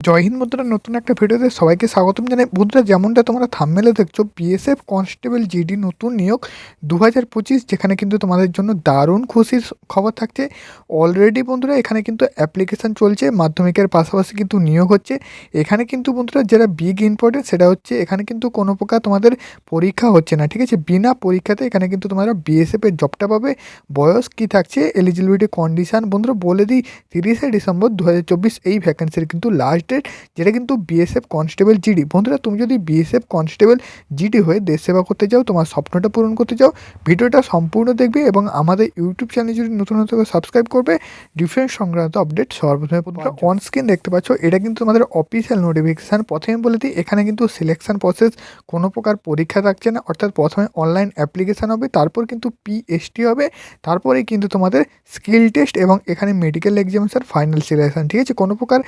জয় হিন্দ বন্ধুরা, নতুন একটা ভিডিওতে সবাইকে স্বাগতম জানাই। বন্ধুরা, যেমনটা তোমরা থাম্বনেলে দেখছো, বিএসএফ কনস্টেবল জিডি নতুন নিয়োগ 2025, যেখানে কিন্তু তোমাদের জন্য দারুণ খুশির খবর থাকছে। অলরেডি বন্ধুরা এখানে কিন্তু অ্যাপ্লিকেশান চলছে, মাধ্যমিকের পাশাপাশি কিন্তু নিয়োগ হচ্ছে। এখানে কিন্তু বন্ধুরা যেটা বিগ ইম্পর্টেন্ট সেটা হচ্ছে এখানে কিন্তু কোনো প্রকার তোমাদের পরীক্ষা হচ্ছে না, ঠিক আছে। বিনা পরীক্ষাতে এখানে কিন্তু তোমরা বিএসএফের জবটা পাবে। বয়স কি থাকছে, এলিজিবিলিটি কন্ডিশান বন্ধুরা বলে দিই। 30শে ডিসেম্বর 2024 এই ভ্যাকেন্সির কিন্তু লাস্ট ডেট, যেটা কিন্তু বিএসএফ কনস্টেবল জিডি। বন্ধুরা, তুমি যদি বিএসএফ কনস্টেবল জিডি হয়ে দেশ সেবা করতে চাও, তোমার স্বপ্নটা পূরণ করতে চাও, ভিডিওটা সম্পূর্ণ দেখবে এবং আমাদের ইউটিউব চ্যানেল যদি নতুন হতে সাবস্ক্রাইব করবে। ডিফেন্স সংক্রান্ত আপডেট সর্বপ্রথমে বন্ধুরা অন স্ক্রিন দেখতে পাচ্ছ, এটা কিন্তু তোমাদের অফিসিয়াল নোটিফিকেশান। প্রথমে বলে দিই, এখানে কিন্তু সিলেকশন প্রসেস কোনো প্রকার পরীক্ষা থাকছে না, অর্থাৎ প্রথমে অনলাইন অ্যাপ্লিকেশান হবে, তারপর কিন্তু পিএসটি হবে, তারপরেই কিন্তু তোমাদের স্কিল টেস্ট এবং এখানে মেডিকেল এক্সামিনেশন, ফাইনাল সিলেকশন, ঠিক আছে। কোনো প্রকার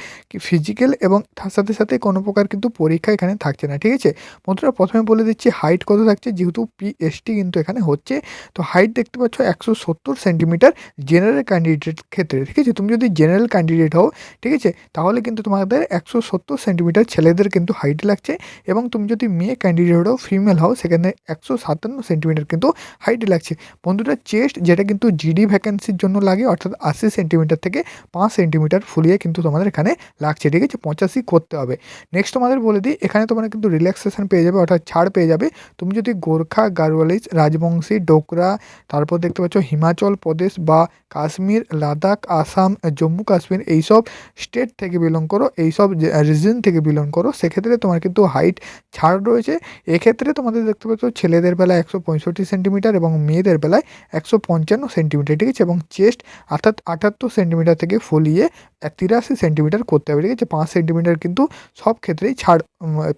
ফিজিক্যাল এবং তার সাথে সাথে কোনো প্রকার কিন্তু পরীক্ষা এখানে থাকছে না, ঠিক আছে। বন্ধুরা, প্রথমে বলে দিচ্ছি হাইট কত থাকছে, যেহেতু পিএসটি কিন্তু এখানে হচ্ছে। তো হাইট দেখতে পাচ্ছ 170 সেন্টিমিটার জেনারেল ক্যান্ডিডেট ক্ষেত্রে, ঠিক আছে। তুমি যদি জেনারেল ক্যান্ডিডেট হও, ঠিক আছে, তাহলে কিন্তু তোমাদের 170 সেন্টিমিটার ছেলেদের কিন্তু হাইট লাগছে, এবং তুমি যদি মেয়ে ক্যান্ডিডেট হও, ফিমেল হও, সেখানে 157 সেন্টিমিটার কিন্তু হাইট লাগছে। বন্ধুরা, চেস্ট যেটা কিন্তু জিডি ভ্যাকেন্সির জন্য লাগে, অর্থাৎ 80 সেন্টিমিটার থেকে 5 সেন্টিমিটার ফুলিয়ে কিন্তু তোমাদের এখানে লাগছে, ঠিক আছে। 85 করতে হবে। নেক্সট তোমাদের বলে দিই, এখানে তোমরা কিন্তু রিল্যাক্সেশন পেয়ে যাবে, অর্থাৎ ছাড় পেয়ে যাবে। তুমি যদি গোর্খা, গাড়ওয়ালিজ, রাজবংশী, ডোকরা, তারপর দেখতে পাচ্ছ হিমাচল প্রদেশ বা কাশ্মীর, লাদাখ, আসাম, জম্মু কাশ্মীর, এইসব স্টেট থেকে বিলং করো, এইসব রিজন থেকে বিলং করো, সেক্ষেত্রে তোমার কিন্তু হাইট ছাড় রয়েছে। এক্ষেত্রে তোমাদের দেখতে পাচ্ছ ছেলেদের বেলায় 165 সেন্টিমিটার এবং মেয়েদের বেলায় 155 সেন্টিমিটার, ঠিক আছে। এবং চেস্ট অর্থাৎ 78 সেন্টিমিটার থেকে ফুলিয়ে 83 সেন্টিমিটার করতে হবে, ঠিক আছে। 5 সেন্টিমিটার কিন্তু সব ক্ষেত্রেই ছাড়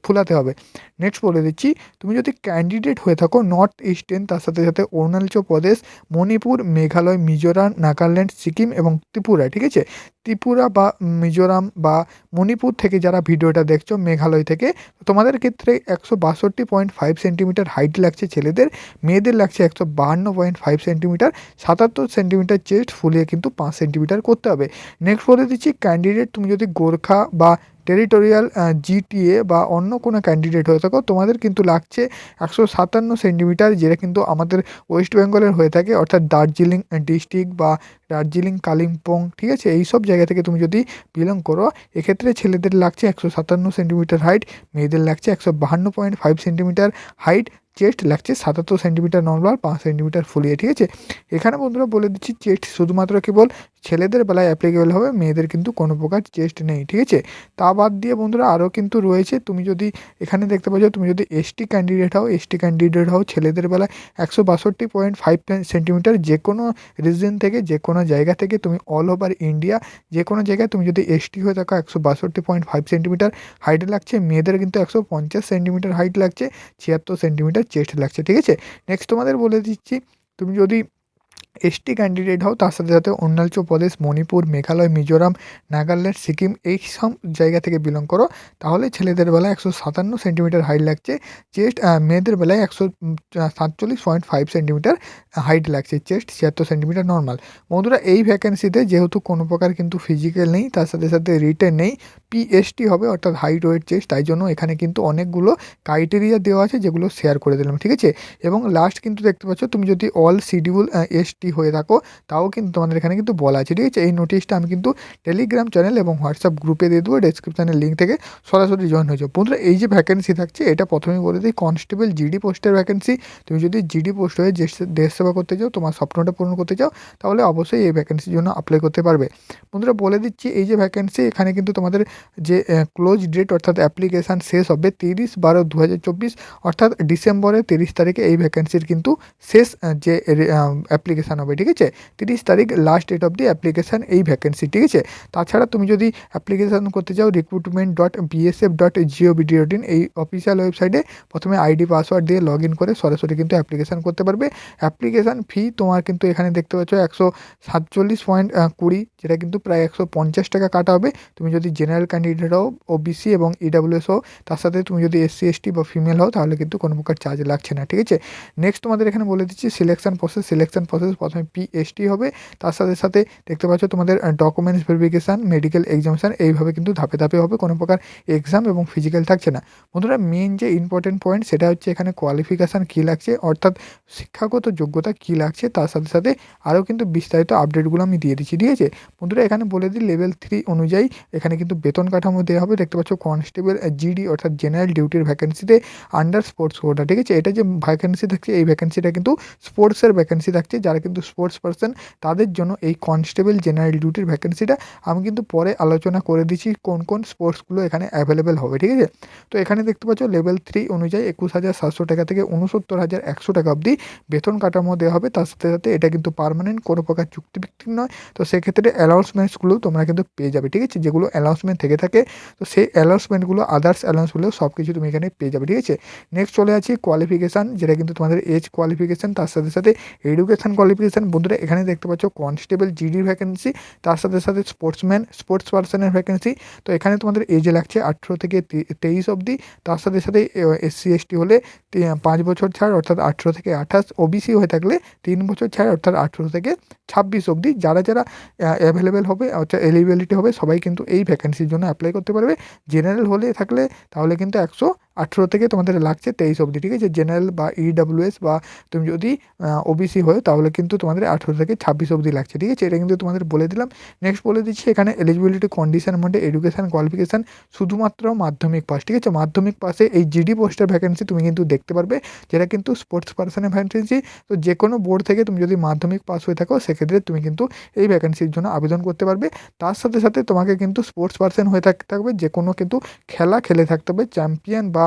ফুলাতে হবে। নেক্সট বলে দিচ্ছি, তুমি যদি ক্যান্ডিডেট হয়ে থাকো নর্থ ইস্টার্ন, তার সাথে সাথে অরুণাচল প্রদেশ, মণিপুর, মেঘালয়, মিজোরাম, নাগাল্যান্ড, সিকিম এবং ত্রিপুরা, ঠিক আছে। ত্রিপুরা বা মিজোরাম বা মণিপুর থেকে যারা ভিডিওটা দেখছো, মেঘালয় থেকে, তোমাদের ক্ষেত্রে 162.5 সেন্টিমিটার হাইট লাগছে ছেলেদের, মেয়েদের লাগছে 152.5 সেন্টিমিটার, 77 সেন্টিমিটার চেস্ট ফুলিয়ে কিন্তু 5 সেন্টিমিটার করতে হবে। নেক্সট বলে দিচ্ছি, ক্যান্ডিডেট তুমি যদি গোর্খা বা টেরিটোরিয়াল জিটিএ বা অন্য কোনো ক্যান্ডিডেট হয়ে থাকো, তোমাদের কিন্তু লাগছে 157 সেন্টিমিটার, যেটা কিন্তু আমাদের ওয়েস্ট বেঙ্গলের হয়ে থাকে, অর্থাৎ দার্জিলিং ডিস্ট্রিক্ট বা দার্জিলিং, কালিম্পং, ঠিক আছে। এই সব জায়গা থেকে তুমি যদি বিলং করো, এক্ষেত্রে ছেলেদের লাগছে 157 সেন্টিমিটার হাইট, মেয়েদের লাগছে 152.5 সেন্টিমিটার হাইট, চেস্ট লাগছে 77 সেন্টিমিটার নর্মাল, 5 সেন্টিমিটার ফুলিয়ে, ঠিক আছে। এখানে বন্ধুরা বলে দিচ্ছি, চেস্ট শুধুমাত্র কেবল ছেলেদের বেলায় অ্যাপ্লিকেবল হবে, মেয়েদের কিন্তু কোনো প্রকার চেস্ট নেই, ঠিক আছে। তা বাদ দিয়ে বন্ধুরা আরও কিন্তু রয়েছে, তুমি যদি এখানে দেখতে পাচ্ছ, তুমি যদি এসটি ক্যান্ডিডেট হও, ছেলেদের বেলায় 162.5 সেন্টিমিটার, যে কোনো রিজন থেকে, যে কোনো জায়গা থেকে, তুমি অল ওভার ইন্ডিয়া যে কোনো জায়গায় তুমি যদি এসটি হয়ে থাকো, 162.5 সেন্টিমিটার হাইট লাগছে, মেয়েদের কিন্তু 150 সেন্টিমিটার হাইট লাগছে, 76 সেন্টিমিটার চেস্ট লাগছে, ঠিক আছে। নেক্সট তোমাদের বলে দিচ্ছি, তুমি যদি এসটি ক্যান্ডিডেট হও, তার সাথে সাথে অরুণাচল প্রদেশ, মণিপুর, মেঘালয়, মিজোরাম, নাগাল্যান্ড, সিকিম, এই সব জায়গা থেকে বিলং করো, তাহলে ছেলেদের বেলায় 157 সেন্টিমিটার হাইট লাগছে চেস্ট, মেয়েদের বেলায় 147.5 সেন্টিমিটার হাইট লাগছে চেস্ট, 76 সেন্টিমিটার নর্মাল। বন্ধুরা, এই ভ্যাকেন্সিতে যেহেতু কোনো প্রকার কিন্তু ফিজিক্যাল নেই, তার সাথে সাথে রিটেন নেই, পিএসটি হবে, অর্থাৎ হাইট, ওয়েট, চেস্ট, তাই জন্য এখানে কিন্তু অনেকগুলো ক্রাইটেরিয়া দেওয়া আছে, যেগুলো শেয়ার করে দিলাম, ঠিক আছে। এবং লাস্ট কিন্তু দেখতে পাচ্ছ, তুমি যদি অল শিডিউল এসটি হয়ে থাকো, তাও কিন্তু তোমাদের এখানে কিন্তু বলা আছে, ঠিক আছে। এই নোটিশটা আমি কিন্তু টেলিগ্রাম চ্যানেল এবং হোয়াটসঅ্যাপ গ্রুপে দিয়ে দেবো, ডেসক্রিপশানের লিঙ্ক থেকে সরাসরি জয়েন হয়ে যাও। বন্ধুরা, এই যে ভ্যাকেন্সি থাকছে, এটা প্রথমেই বলে দিই কনস্টেবল জিডি পোস্টের ভ্যাকেন্সি। তুমি যদি জিডি পোস্ট হয়ে দেশ সেবা করতে চাও, তোমার স্বপ্নটা পূরণ করতে চাও, তাহলে অবশ্যই এই ভ্যাকেন্সির জন্য অ্যাপ্লাই করতে পারবে। বন্ধুরা, বলে দিচ্ছি, এই যে ভ্যাকেন্সি, এখানে কিন্তু তোমাদের যে ক্লোজ ডেট, অর্থাৎ অ্যাপ্লিকেশান শেষ হবে 30/12/2024, অর্থাৎ ডিসেম্বরের 30 তারিখে এই ভ্যাকেন্সির কিন্তু শেষ যে অ্যাপ্লিকেশান হবে, ঠিক আছে। 30 তারিখ last date of the application এই ভ্যাকেন্সি, ঠিক আছে। তাছাড়া তুমি যদি অ্যাপ্লিকেশান করতে চাও, recruitment.bsf.gov.in এই অফিসিয়াল ওয়েবসাইটে প্রথমে আইডি পাসওয়ার্ড দিয়ে লগ ইন করে সরাসরি কিন্তু অ্যাপ্লিকেশান করতে পারবে। অ্যাপ্লিকেশান ফি তোমার কিন্তু এখানে দেখতে পাচ্ছ 147.20, যেটা কিন্তু প্রায় 150 টাকা কাটা হবে। তুমি যদি জেনারেল ক্যান্ডিডেট হও, ওবিসি এবং ইডাব্লিউএস হও, তার সাথে তুমি যদি এসসি এসটি বা ফিমেল হও, তাহলে কিন্তু কোনো প্রকার চার্জ লাগছে না, ঠিক আছে। নেক্সট তোমাদের এখানে বলে দিচ্ছি সিলেকশন প্রসেস প্রসেস প্রথমে পিএসটি হবে, তার সাথে সাথে দেখতে পাচ্ছ তোমাদের ডকুমেন্টস ভেরিফিকেশান, মেডিকেল এক্সামিনেশান, এইভাবে কিন্তু ধাপে ধাপে হবে, কোনো প্রকার এক্সাম এবং ফিজিক্যাল থাকছে না। বন্ধুরা মেন যে ইম্পর্টেন্ট পয়েন্ট সেটা হচ্ছে এখানে কোয়ালিফিকেশান কী লাগছে, অর্থাৎ শিক্ষাগত যোগ্যতা কী লাগছে, তার সাথে সাথে আরও কিন্তু বিস্তারিত আপডেটগুলো আমি দিয়ে দিচ্ছি। ঠিক আছে বন্ধুরা, এখানে বলে দিই লেভেল 3 অনুযায়ী এখানে কিন্তু বেতন কাঠামো দেওয়া হবে। দেখতে পাচ্ছ কনস্টেবল জিডি অর্থাৎ জেনারেল ডিউটির ভ্যাকেন্সিতে আন্ডার স্পোর্টস কোটা। ঠিক আছে, এটা যে ভ্যাকেন্সি থাকছে এই ভ্যাকেন্সিটা কিন্তু স্পোর্টসের ভ্যাকেন্সি থাকছে, যারা কিন্তু স্পোর্টস পার্সন তাদের জন্য এই কনস্টেবল জেনারেল ডিউটির ভ্যাকেন্সিটা আমি কিন্তু পরে আলোচনা করে দিচ্ছি কোন কোন স্পোর্টসগুলো এখানে অ্যাভেলেবেল হবে। ঠিক আছে, তো এখানে দেখতে পাচ্ছ লেভেল 3 অনুযায়ী 21,700 টাকা থেকে 69,100 টাকা অবধি বেতন কাঠামো দেওয়া হবে। তার সাথে সাথে এটা কিন্তু পার্মানেন্ট, কোনো প্রকার চুক্তিভিত্তিক নয়। তো সেক্ষেত্রে অ্যালাউন্সমেন্টসগুলো তোমরা কিন্তু পেয়ে যাবে। ঠিক আছে, যেগুলো অ্যালাউন্সমেন্ট থেকে থাকে তো সেই অ্যালাউন্সমেন্টগুলো আদার্স অ্যালাউন্সগুলো সব কিছু তুমি এখানে পেয়ে যাবে। ঠিক আছে, নেক্সট চলে আসি কোয়ালিফিকেশান, যেটা কিন্তু তোমাদের এজ কোয়ালিফিকেশান, তার সাথে সাথে এডুকেশান কোয়ালিফিকেশান। বন্ধুরা এখানে দেখতে পাচ্ছ কনস্টেবল জিডির ভ্যাকেন্সি, তার সাথে সাথে স্পোর্টসম্যান স্পোর্টস পার্সনের ভ্যাকেন্সি। তো এখানে তোমাদের এজ লাগছে 18 থেকে 23 অবধি। তার সাথে সাথে SC ST হলে 5 বছর ছাড় অর্থাৎ 18 থেকে 28, ওবিসি হয়ে থাকলে 3 বছর ছাড় অর্থাৎ 18 থেকে 26 অবধি। যারা যারা অ্যাভেলেবেল হবে অর্থাৎ এলিজিবিলিটি হবে সবাই কিন্তু এই ভ্যাকেন্সির জন্য অ্যাপ্লাই করতে পারবে। জেনারেল হলে থাকলে তাহলে কিন্তু 118 থেকে তোমাদের লাগছে 23 অবধি। ঠিক আছে, জেনারেল বা EWS বা তুমি যদি ওবিসি হয় তাহলে কিন্তু তোমাদের 18 থেকে 26 অবধি লাগছে। ঠিক আছে, এটা কিন্তু তোমাদের বলে দিলাম। নেক্সট বলে দিচ্ছি এখানে এলিজিবিলিটি কন্ডিশনের মধ্যে এডুকেশান কোয়ালিফিকেশান শুধুমাত্র মাধ্যমিক পাস। ঠিক আছে, মাধ্যমিক পাসে এই জিডি পোস্টের ভ্যাকেন্সি তুমি কিন্তু দেখতে পারবে, যেটা কিন্তু স্পোর্টস পার্সনের ভ্যাকেন্সি। তো যে কোনো বোর্ড থেকে তুমি যদি মাধ্যমিক পাস হয়ে থাকো সেক্ষেত্রে তুমি কিন্তু এই ভ্যাকেন্সির জন্য আবেদন করতে পারবে। তার সাথে সাথে তোমাকে কিন্তু স্পোর্টস পার্সন হয়ে থাকতে হবে, যে কোনো কিন্তু খেলা খেলে থাকতে হবে, চ্যাম্পিয়ন বা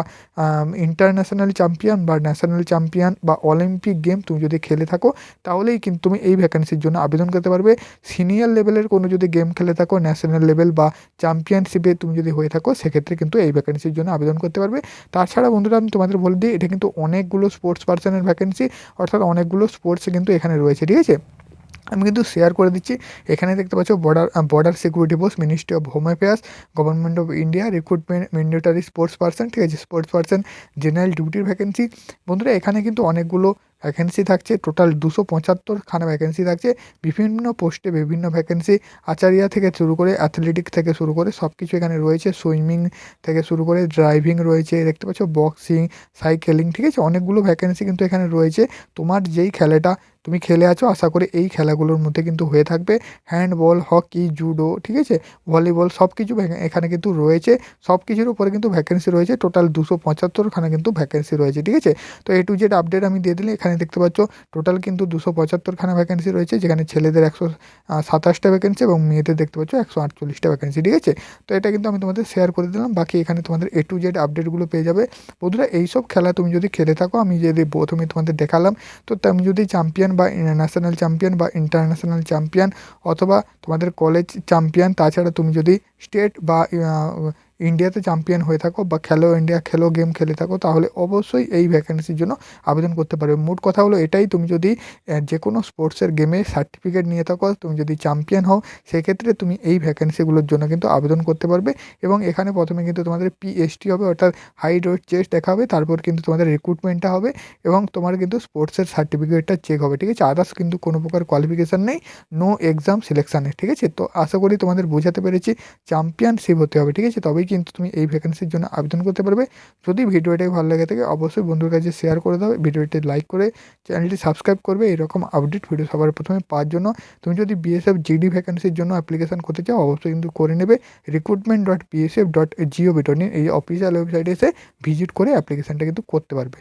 ইন্টারন্যাশনাল চ্যাম্পিয়ন বা ন্যাশনাল চ্যাম্পিয়ন বা অলিম্পিক গেম তুমি যদি খেলে থাকো তাহলেই কিন্তু তুমি এই ভ্যাকেন্সির জন্য আবেদন করতে পারবে। সিনিয়র লেভেলের কোনো যদি গেম খেলে থাকো, ন্যাশনাল লেভেল বা চ্যাম্পিয়নশিপে তুমি যদি হয়ে থাকো সেক্ষেত্রে কিন্তু এই ভ্যাকেন্সির জন্য আবেদন করতে পারবে। তাছাড়া বন্ধুরা আমি তোমাদের বলে দিই এটা কিন্তু অনেকগুলো স্পোর্টস পার্সনের ভ্যাকেন্সি, অর্থাৎ অনেকগুলো স্পোর্টস কিন্তু এখানে রয়েছে। ঠিক আছে, আমি কিন্তু শেয়ার করে দিচ্ছি। এখানে দেখতে পাচ্ছ border security force, ministry of home affairs, government of India, recruitment mandatory sports person. ঠিক আছে, স্পোর্টস পার্সন জেনারেল ডিউটির ভ্যাকেন্সি। বন্ধুরা এখানে কিন্তু অনেকগুলো ভ্যাকেন্সি থাকছে, টোটাল 275খানা ভ্যাকেন্সি থাকছে, বিভিন্ন পোস্টে বিভিন্ন ভ্যাকেন্সি, আচারিয়া থেকে শুরু করে অ্যাথলেটিক্স থেকে শুরু করে সব কিছু এখানে রয়েছে, সুইমিং থেকে শুরু করে ড্রাইভিং রয়েছে, দেখতে পাচ্ছ বক্সিং, সাইকেলিং। ঠিক আছে, অনেকগুলো ভ্যাকেন্সি কিন্তু এখানে রয়েছে। তোমার যেই খেলাটা তুমি খেলে আছো আশা করি এই খেলাগুলোর মধ্যে কিন্তু হয়ে থাকবে, হ্যান্ডবল, হকি, জুডো, ঠিক আছে, ভলিবল, সব কিছু এখানে কিন্তু রয়েছে। সব কিছুর উপরে কিন্তু ভ্যাকেন্সি রয়েছে, টোটাল 275খানা কিন্তু ভ্যাকেন্সি রয়েছে। ঠিক আছে, তো A to Z আপডেট আমি দিয়ে দিলে এখানে দেখতে পাচ্ছ টোটাল কিন্তু 275খানা ভ্যাকেন্সি রয়েছে, যেখানে ছেলেদের 127টা ভ্যাকেন্সি এবং মেয়েদের দেখতে পাচ্ছ 148টা ভ্যাকেন্সি। ঠিক আছে, তো এটা কিন্তু আমি তোমাদের শেয়ার করে দিলাম। বাকি এখানে তোমাদের A to Z আপডেটগুলো পেয়ে যাবে। বন্ধুরা এইসব খেলা তুমি যদি খেলে থাকো, আমি যদি প্রথমে তোমাদের দেখালাম, তো তুমি যদি চ্যাম্পিয়ন বা ন্যাশনাল চ্যাম্পিয়ন বা ইন্টারন্যাশনাল চ্যাম্পিয়ন অথবা তোমাদের কলেজ চ্যাম্পিয়ন, তাছাড়া তুমি যদি স্টেট বা ইন্ডিয়াতে চ্যাম্পিয়ন হয়ে থাকো বা খেলো ইন্ডিয়া খেলো গেম খেলে থাকো তাহলে অবশ্যই এই ভ্যাকেন্সির জন্য আবেদন করতে পারবে। মোট কথা হলো এটাই, তুমি যদি যে কোনো স্পোর্টসের গেমে সার্টিফিকেট নিয়ে থাকো, তুমি যদি চ্যাম্পিয়ন হও সেক্ষেত্রে তুমি এই ভ্যাকেন্সিগুলোর জন্য কিন্তু আবেদন করতে পারবে। এবং এখানে প্রথমে কিন্তু তোমাদের PST হবে, অর্থাৎ হাইট ওয়েট চেস্ট দেখা হবে, তারপর কিন্তু তোমাদের রিক্রুটমেন্টটা হবে এবং তোমার কিন্তু স্পোর্টসের সার্টিফিকেটটা চেক হবে। ঠিক আছে, আদার্স কিন্তু কোনো প্রকার কোয়ালিফিকেশান নেই, নো এক্সাম সিলেকশানে। ঠিক আছে, তো আশা করি তোমাদের বোঝাতে পেরেছি, চ্যাম্পিয়নশিপ হতে হবে। ঠিক আছে, তবেই কিন্তু তুমি এই ভ্যাকেন্সির জন্য আবেদন করতে পারবে। যদি ভিডিওটি ভালো লেগে থাকে অবশ্যই বন্ধুর কাছে শেয়ার করে দাও, ভিডিওটি লাইক করে চ্যানেলটি সাবস্ক্রাইব করবে এরকম আপডেট ভিডিও সবার প্রথমে পাওয়ার জন্য। তুমি যদি BSF GD ভ্যাকেন্সির জন্য অ্যাপ্লিকেশন করতে চাও অবশ্যই কিন্তু করে নেবে, recruitment.bsf.gov.in এই অফিসিয়াল ওয়েবসাইটে এসে ভিজিট করে অ্যাপ্লিকেশানটা কিন্তু করতে পারবে।